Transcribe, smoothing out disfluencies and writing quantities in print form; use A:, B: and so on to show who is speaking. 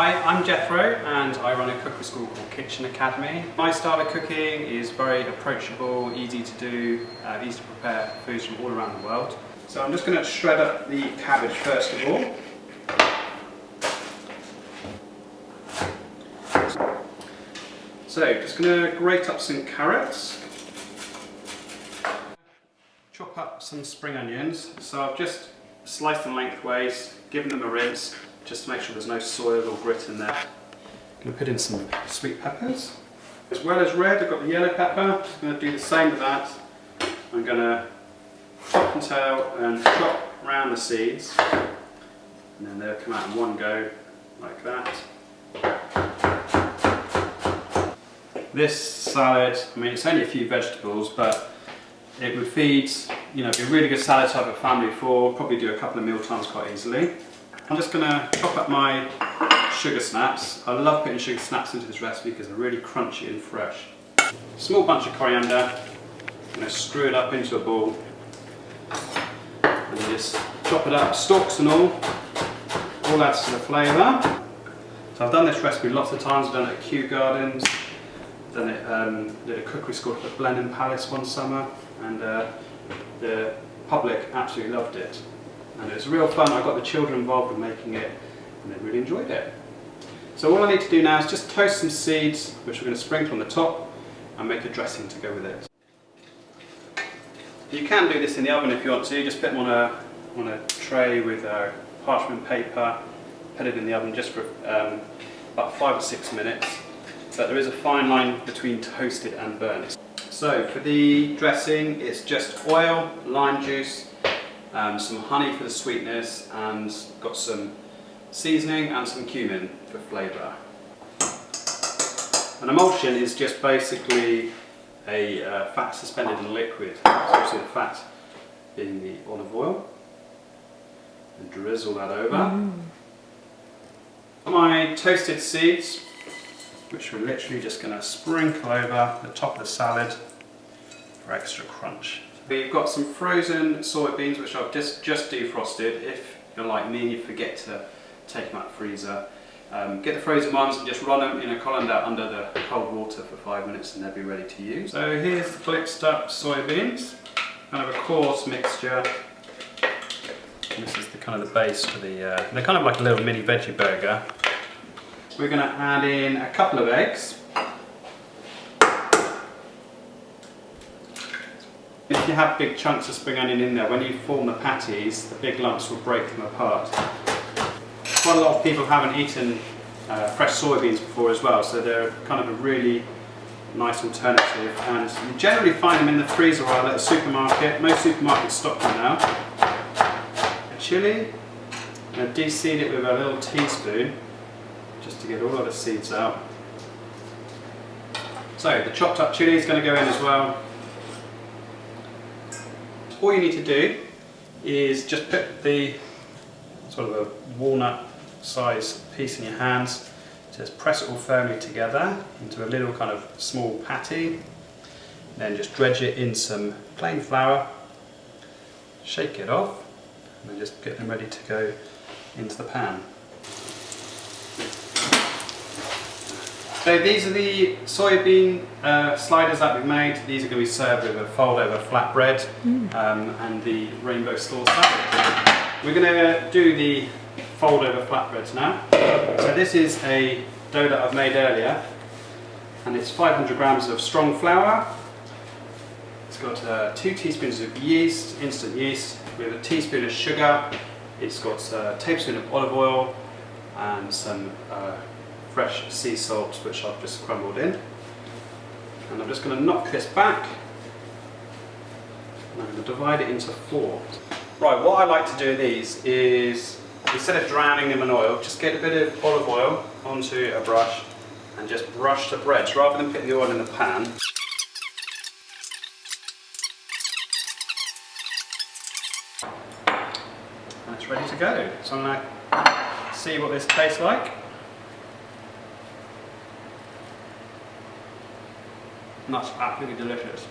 A: Hi, I'm Jethro and I run a cookery school called Kitchen Academy. My style of cooking is very approachable, easy to do, easy to prepare foods from all around the world. So I'm just going to shred up the cabbage first of all. So just going to grate up some carrots. Chop up some spring onions. So I've just sliced them lengthways, given them a rinse, just to make sure there's no soil or grit in there. I'm going to put in some sweet peppers. As well as red, I've got the yellow pepper. I'm just going to do the same with that. I'm going to chop and tail and chop around the seeds, and then they'll come out in one go, like that. This salad, I mean, it's only a few vegetables, but it would feed, be a really good salad to have a family for, probably do a couple of meal times quite easily. I'm just going to chop up my sugar snaps. I love putting sugar snaps into this recipe because they're really crunchy and fresh. Small bunch of coriander. I'm going to screw it up into a ball and just chop it up, stalks and all adds to the flavour. So I've done this recipe lots of times. I've done it at Kew Gardens, done it did a cookery school at the Blenheim Palace one summer, and the public absolutely loved it. And it was real fun. I got the children involved in making it and they really enjoyed it. So all I need to do now is just toast some seeds, which we're going to sprinkle on the top, and make a dressing to go with it. You can do this in the oven if you want to. Just put them on a tray with parchment paper, put it in the oven just for about 5 or 6 minutes. But there is a fine line between toasted and burnt. So for the dressing, it's just oil, lime juice, some honey for the sweetness, and got some seasoning and some cumin for flavour. An emulsion is just basically a fat suspended in liquid, so obviously the fat being the olive oil, and drizzle that over. My toasted seeds, which we're literally just going to sprinkle over the top of the salad for extra crunch. We've got some frozen soybeans which I've just defrosted. If you're like me and you forget to take them out of the freezer, get the frozen ones and just run them in a colander under the cold water for 5 minutes and they'll be ready to use. So here's the blitzed up soybeans, kind of a coarse mixture. And this is the kind of the base for the, they're kind of like a little mini veggie burger. We're going to add in a couple of eggs. If you have big chunks of spring onion in there, when you form the patties, the big lumps will break them apart. Quite a lot of people haven't eaten fresh soybeans before as well, so they're kind of a really nice alternative. And you generally find them in the freezer aisle at a supermarket. Most supermarkets stock them now. A chilli, I'm going to de-seed it with a little teaspoon, just to get all of the seeds out. So the chopped up chilli is going to go in as well. All you need to do is just put the sort of a walnut size piece in your hands, just press it all firmly together into a little kind of small patty, then just dredge it in some plain flour, shake it off, and then just get them ready to go into the pan. So these are the soybean sliders that we've made. These are going to be served with a fold over flatbread and the rainbow saucer. We're going to do the fold over flatbreads now. So this is a dough that I've made earlier, and it's 500 grams of strong flour. It's got 2 teaspoons of yeast, instant yeast, with a teaspoon of sugar. It's got a tablespoon of olive oil and some fresh sea salt, which I've just crumbled in. And I'm just going to knock this back, and I'm going to divide it into 4. Right, what I like to do with these is, instead of drowning them in oil, just get a bit of olive oil onto a brush and just brush the breads rather than putting the oil in the pan. And it's ready to go. So I'm going to see what this tastes like. And that's absolutely delicious.